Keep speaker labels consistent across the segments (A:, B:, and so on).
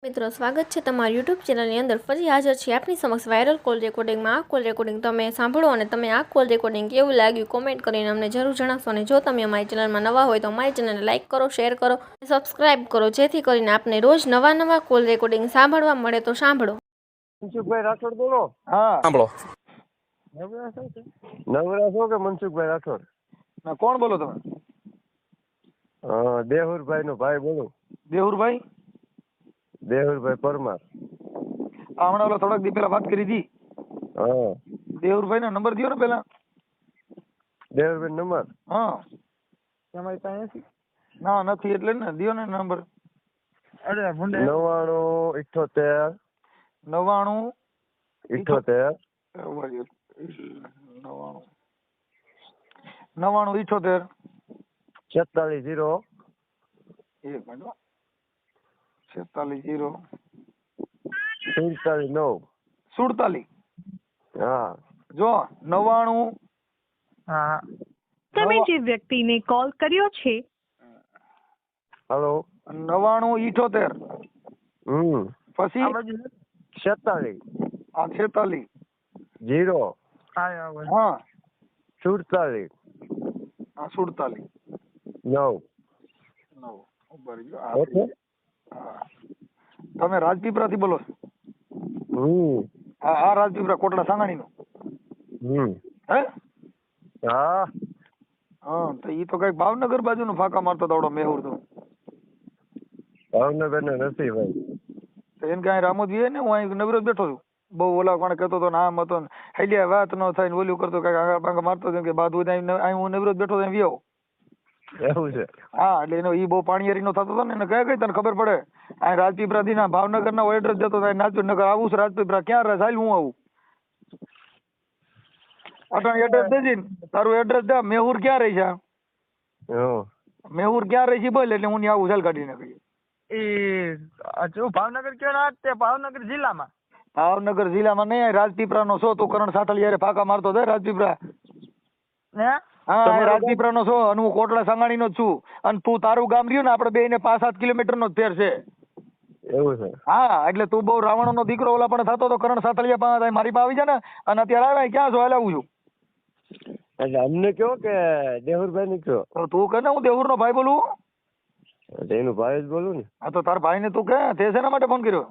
A: મિત્રો સ્વાગત છે તમારા યુટ્યુબ ચેનલની અંદર ફરી હાજર છે આપની સમક્ષ વાયરલ કોલ રેકોર્ડિંગમાં. આ કોલ રેકોર્ડિંગ તમે સાંભળો અને તમે આ કોલ રેકોર્ડિંગ કેવું લાગ્યું કોમેન્ટ કરીને અમને જરૂર જણાવશો. અને જો તમે અમારી ચેનલમાં નવા હોય તો અમારી ચેનલને લાઇક કરો, શેર કરો, સબસ્ક્રાઇબ કરો, જેથી કરીને આપને રોજ નવા કોલ રેકોર્ડિંગ સાંભળવા મળે. તો સાંભળો.
B: મનસુખભાઈ રાઠોડ બોલો.
C: હા સાંભળો.
B: નવરા છો કે મનસુખભાઈ રાઠોડ?
C: કોણ બોલો તમે?
B: દેહુરભાઈ નો ભાઈ બોલું.
C: દેહુરભાઈ?
B: દેહુરભાઈ પરમાર.
C: હમણાં ઓલા થોડાક દી પેલા વાત કરી હતી.
B: હા.
C: દેહુરભાઈ નો નંબર દયો ને પેલા.
B: દેહુરભાઈ નંબર?
C: હા.
B: તમારી પાસે
C: ના નથી એટલે ને દયો ને નંબર.
B: અરે 99
C: 98
B: 98
C: 98
B: 46
C: એક મિનિટ. 46
B: 0
C: 47.
B: હા.
C: જો 99.
B: હા.
D: તમે જે વ્યક્તિને કોલ કર્યો છે.
B: હેલો.
C: 99 78. પછી
B: 46
C: 46
B: 0
C: હા
B: 47
C: 47
B: 9.
C: ઉપર ગયો. તમે રાજપીપળા થી બોલો? હા રાજપીપળા કોટડા સાંગાણી નું. હે?
B: હા.
C: હા તો ઈ તો કઈક ભાવનગર બાજુ નું ફાંકા મારતો દોડો મેહુર તો.
B: ભાવનગર ને નથી ભાઈ.
C: તો એને કઈ રામોજી ને હું અહીં નવરો બેઠો છું. બહુ ઓલા કોણ કહેતો હતો ને આમ હતો ને હેલિયા વાત ન થાય ને ઓલું કરતો કઈક આગળ પાંગા મારતો હતો કે બાદુ અહીં હું નવરો બેઠો એમ વ્યો.
B: એવું છે?
C: હા એટલે એનો ઈ બહુ પાણીયારી નો થતો હતો ને એને કઈ તને ખબર પડે. આ રાજપીપળા થી ના ભાવનગર ના એડ્રેસ જતો થાય રાજપીપળા નગર આવું છે રાજપીપળા ક્યાં રહે ચાલ હું આવું. અટાણ એડ્રેસ દેજે તારું એડ્રેસ દે. મેહુર ક્યાં રહી છે? મેહુર ક્યાં રહી છે બોલ એટલે હું આવું ચાલ કાઢીને કહીએ.
B: ભાવનગર ક્યાં તે ભાવનગર જિલ્લામાં?
C: ભાવનગર જિલ્લામાં નહીં રાજપીપળા નો છો તું કરણ સાતલિયારે ફાંકા મારતો થાય રાજપીપળા. હા રાજપીપળા નો છો અને હું કોટડા સાંગાણી નો જ છું. અને તું તારું ગામ રહ્યું ને આપડે બે ને 5-7 કિલોમીટર નો જ ફેર છે.
B: એવું છે?
C: હા એટલે તું બહુ રાવણ નો દીકરો ઓલા પણ થતો તો કરણ સાતલિયા પાસે મારી પાસે આવી જાય ને અને અત્યારે આવે ક્યાં છો હાલ આવું છું.
B: એટલે અમને કયો કે દેહુરભાઈ ને કયો?
C: તો તું કે ને હું દેહુર નો ભાઈ બોલું.
B: એનું ભાઈ જ બોલું ને.
C: હા તો તાર ભાઈ ને તું કે તે શેના માટે ફોન કર્યો?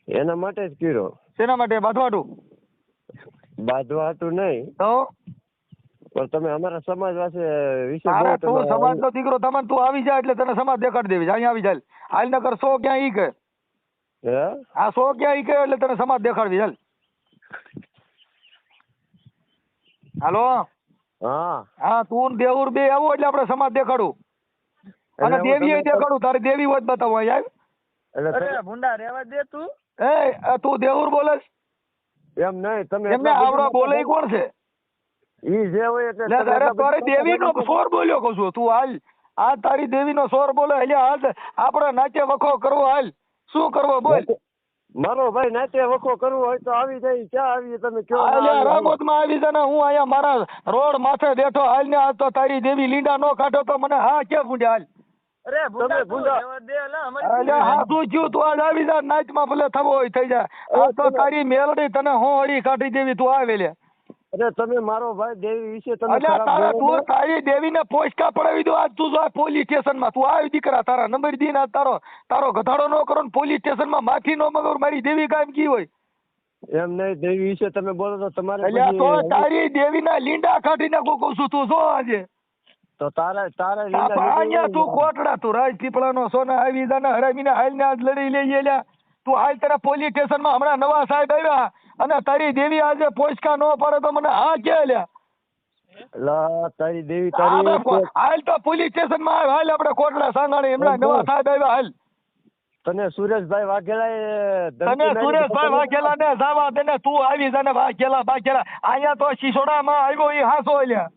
B: એના માટે જ કર્યો.
C: શેના માટે? બાંધવાટું?
B: બાંધવા હતું નહીં
C: તો
B: પણ તમે અમારા સમાજ વિશે
C: અરે
B: બહુ
C: તું સમાજ નો દીકરો તમે તું આવી જાય એટલે તને સમાજ દેખાડી દેવી અહીંયા આવી જાય. હાલ નકર 100 ક્યાં ઈ કે આ 100 ક્યાં ઈ કે એટલે તને સમાજ દેખાડવી ચાલ. હાલો.
B: હા
C: હા તું દેવુર બે આવો એટલે આપણે સમાજ દેખાડું અને દેવી દેખાડું. તારી દેવી હોય બતાવો અહીંયા.
B: એટલે ભૂંડા રેવા દે તું.
C: તું દેવુર બોલે
B: એમ નહીં તમે
C: એમને આવડો બોલે કોણ છે?
B: ઈ જે હોય એટલે
C: તારી દેવી નો સ્વર બોલ્યો કહું છું તું હાલ. આ તારી દેવી નો સ્વર બોલે એટલે હાલ આપડે નાચે વખો કરવો હાલ શું કરવો બોલ.
B: મારો ભાઈ નાચે વખો કરવો હોય તો આવી જાય. ક્યાં આવી તમે કયો?
C: રામોદ માં આવી જાય ને હું અહીંયા મારા રોડ માથે બેઠો હાલ ને આ તો તારી દેવી લીંડા નો કાઢો તો મને હા કે ભૂંડ્યા હાલ.
B: અરે ભૂંડા
C: હા શું થયું તું આજ આવી જા નાચ માં ભલે થવો હોય થઈ જાય. આ તો તારી મેલડી તને હું હળી કાઢી દેવી તું આવે લે.
B: અરે તમે મારો ભાઈ દેવી વિશે તમે
C: તું તારી દેવી ને પોસ્ટકા પડાવી દો આજ તું પોલીસ સ્ટેશન માં તું આવી દીકરા તારા નંબર દી ને તારો ગધાડો નો કરો ને પોલીસ સ્ટેશન માં માફી નો મગર મારી દેવી કાયમ કી હોય.
B: એમ નહીં દેવી વિશે તમે બોલો તો તમારે
C: તો તારી દેવી ના લીંડા કાઢી નાખો કહું છું તું જો આજે
B: તો તારા
C: અહીંયા તું કોટડા તું રાજપીપળા નો સોના આવી જાને હરામીને હાલ ને આજ લડી લઈએ લ્યા. તું હાલ તારા પોલીસ સ્ટેશન માં હમણાં નવા સાહેબ આવ્યા અને તારી દેવી આજે પોસ્ટકા નો પડે તો મને હા કે લ્યા.
B: તારી દેવી તારી
C: હાલ તો પોલીસ સ્ટેશન માં હાલ આપણે કોટડા સાંગાણી હમણાં નવા સાહેબ આવ્યા હાલ.
B: તને સુરેશભાઈ
C: વાઘેલા ને જાવા દે ને તું આવી જાને વાઘેલા અહીંયા તો શિસોડા માં આવ્યો એ હાસો લ્યા.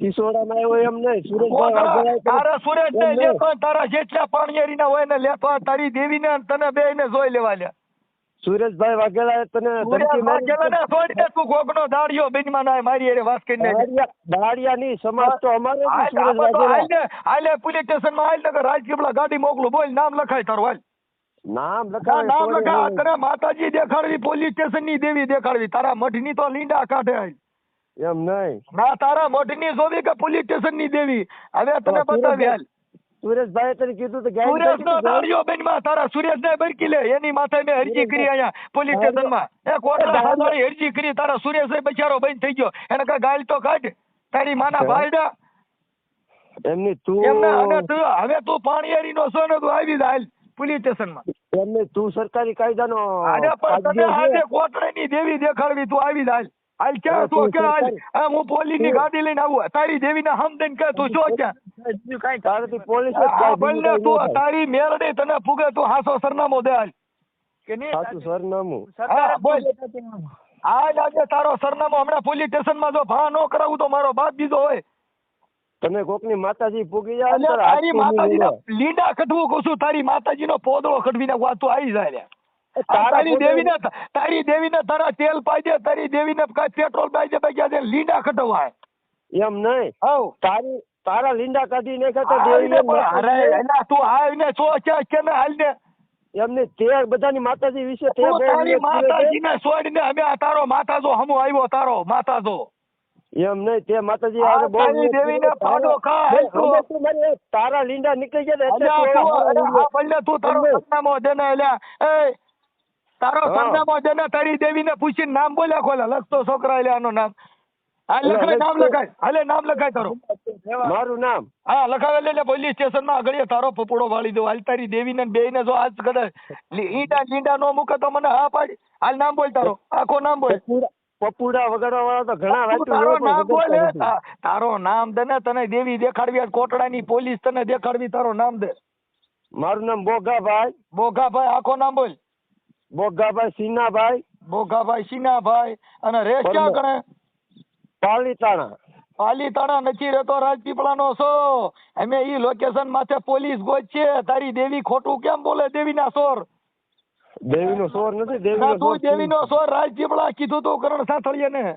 B: કિશોડામાં આવ્યો એમ નહીં સુરેશભાઈ
C: તારા સુરેશ ને લેતો તારા જેટલા પાણીયારી ના હોય ને લેતો તારી દેવી ને તને બે ને જોઈ લેવા લ્યા.
B: સુરેશભાઈ વાઘેલા તને
C: તું ગોગનો દાડિયો બેનમાં ના મારી અરે વાત કરીને
B: દાડિયાની સમાજ તો અમારે
C: હાલે પોલીસ સ્ટેશન માં હાલ નગર રાજપીપળા ગાડી મોકલું બોલ નામ લખાય તારું હાલ.
B: નામ
C: ના,
B: લખાવે
C: નામ
B: તોય
C: લખા
B: નહીં.
C: તને માતાજી દેખાડવી, પોલીસ સ્ટેશન ની દેવી દેખાડવી, તારા મઠની તો લીંડા કાઢે.
B: એમ નહીં.
C: ના, તારા મઠની જોવી કે પોલીસ સ્ટેશન ની દેવી? હવે તને બતાવી હાલ.
B: સુરેશભાઈ તને કીધું તો ગાડી
C: સુરેશ નો
B: કાઢી દીધી.
C: દાડિયો બેનમાં તારા સુરેશ ને બરકી લે, એની માથે મેં અરજી કરી અહીંયા પોલીસ સ્ટેશન માં. એ કોટડા સાંભળી અરજી કરી, તારા સુરેશ બચારો બંધ થઈ ગયો, એને કઈ ગાલ તો કાઢ, તારી માના ભાઈડા.
B: એમની તું
C: એમને અને તું હવે તું પાણીયારી નો છો ને, તું આવી જા હાલ પોલીસ સ્ટેશન માં.
B: એમને તું સરકારી કાયદાનો
C: અને પણ તને
B: કાયદો
C: આજે
B: છે.
C: કોટડાની દેવી દેખાડવી, તું આવી જા હાલ. હાલ ક્યાં તું કે હાલ? હા, હું પોલીસ ની ગાડી લઈને આવું, તારી દેવી ને હમદન કે તું શું ક્યાં?
B: તારાથી પોલીસ જ
C: હા,
B: કાઢી
C: બોલ ને
B: દીધી,
C: તું
B: નહીં
C: તારી મેરડી તને ફૂગે, તું હાસો સરનામો દે હાલ.
B: થાય. સાચું સરનામું.
C: હા, બોલ. આજ આજે તારો સરનામો હમણાં પોલીસ સ્ટેશન માં જો ભા ન કરાવું તો મારો બાપ બીજો હોય.
B: તમે કોકની માતાજી પૂગી જાય
C: અને
B: તો
C: તારી
B: આજથી
C: માતાજી
B: નહીં
C: ના લીંડા કઢવું કહું છું, તારી માતાજી નો પોદળો કઢવી નાખવા તું આવી જાય લ્યા.
B: તારા
C: તારી
B: પોદળો-
C: દેવીને તારા તેલ પાઈ દે, તારી દેવીને કાંઈ પેટ્રોલ પાઈ દે, બાકી આજે લીંડા કઢવા.
B: એમ નહીં.
C: હવ
B: તારા લીંડા કાઢી નાખ્યા તો
C: આવીને
B: દેવીએ
C: પણ અરે
B: માતાજીએ-
C: એલા તું આવીને છો કે ને હાલ ને
B: એમને તે બધાની માતાજી વિશે તે
C: તું
B: બહુ
C: તારી
B: વિરોધ કર્યો છે.
C: માતાજીને છોડીને અમે આ તારો માતાજો હમો આવ્યો, તારો માતાજો.
B: એમ નહીં, તે માતાજી
C: આ
B: હારે બહુ
C: તારી
B: વિરોધ
C: દેવીને
B: કર્યો.
C: પાડો ખા,
B: હવે
C: તું.
B: તું મને તારા લીંડા નીકળી ગયા ને એટલે
C: અલ્યા
B: તું
C: તું,
B: એવા
C: અરે
B: હારા
C: હા ભલે તું તારો
B: એમ નહીં.
C: સરનામો દે ને અલ્યા. એ તારો
B: હા.
C: સરનામો દે ને, તારી દેવીને પૂછીને નામ બોલ્યા ખોલા, લખતો છોકરા એટલે આનું નામ. હા લખાય, નામ લખાય, હાલે નામ લખાય તારું.
B: મારું નામ
C: હા લખાવે એટલે પોલીસ સ્ટેશન માં આગળ તારો પપુડો વાળી દો. હાલ તારી દેવીને ને બેયને જો આજ કદાચ ઈંડા નો મૂકે તો મને હા પાડી. હાલ નામ બોલ તારો, આખો નામ બોલ.
B: પપુડા વગાડવા વાળા તો ઘણા
C: તું
B: વાંચ્યું
C: તારો
B: હોય પણ
C: નામ બોલ.
B: વગાડતા નથી.
C: તારો નામ દે ને, તને દેવી દેખાડવી, આ કોટડાની પોલીસ તને દેખાડવી, તારો નામ દે.
B: મારું નામ બોગાભાઈ
C: બોગાભાઈ, આખો નામ બોલ.
B: બોગાભાઈ સિન્હાભાઈ
C: બોગાભાઈ સિન્હાભાઈ. અને રેસ ક્યાં કણે?
B: પાલીતાણા.
C: પાલીતાણા નથી રહેતો, રાજપીપળાનો છો. અમે ઈ લોકેશન માથે પોલીસ ગોત છે. તારી દેવી ખોટું કેમ બોલે? દેવીના સોર.
B: દેવીનો સોર નથી,
C: ના,
B: દેવીનો
C: તું
B: સોર
C: દેવીનો સોર રાજપીપળા કીધું તું કરણ સાંથળીએ ને.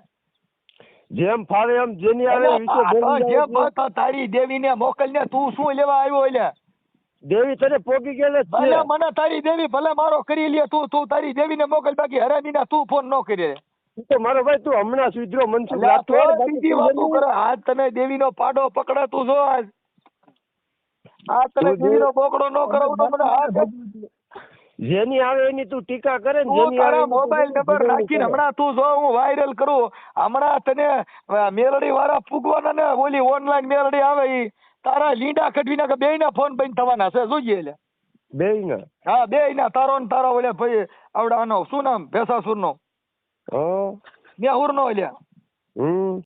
B: જેમ ફાવે એમ જેની આવે એ વિશે બોલી
C: જે
B: જાય છે.
C: વાત તારી દેવીને મોકલને, તું શું લેવા આવ્યો એટલે?
B: દેવી તને પોગી ગયેલ જ
C: ભલે
B: છે.
C: મને તારી દેવી ભલે મારો કરી લે, તું તારી દેવીને મોકલ, બાકી હરામીના તું ફોન ન કરે.
B: તું તો મારો ભાઈ તું હમણાં સુધરો મનસુખ
C: અલ્યા તો
B: રાઠોડ, બાકી
C: બીજી
B: તું
C: વાતો
B: મને-
C: કરે. આજ તને દેવીનો પાડો પકડે તું જો આજ. આજ તને
B: તું
C: દેવીનો બોકડો ન કરાવું તો મને હાથ.
B: જેની આવે એની તું ટીકા કરે ને,
C: તું
B: જેની આવે
C: તારા
B: એની તું
C: મોબાઈલ નંબર
B: બગાડી
C: નાખીને
B: કરે.
C: હમણાં તું જો હું વાયરલ કરું. હમણાં તને મેલડી વાળા પૂગવાના ને, ઓલી ઓનલાઈન મેલડી આવે ઈ તારા લીંડા કઢવી નાખે, બેયના ફોન બંધ થવાના છે, જોજે એટલે.
B: બેયના.
C: હા બેયના, તારો ને તારા ઓલે ભાઈ આવડાનો શું નામ ભેસાસુર નો
B: હા.
C: નેહુર નો એટલે.
B: હમ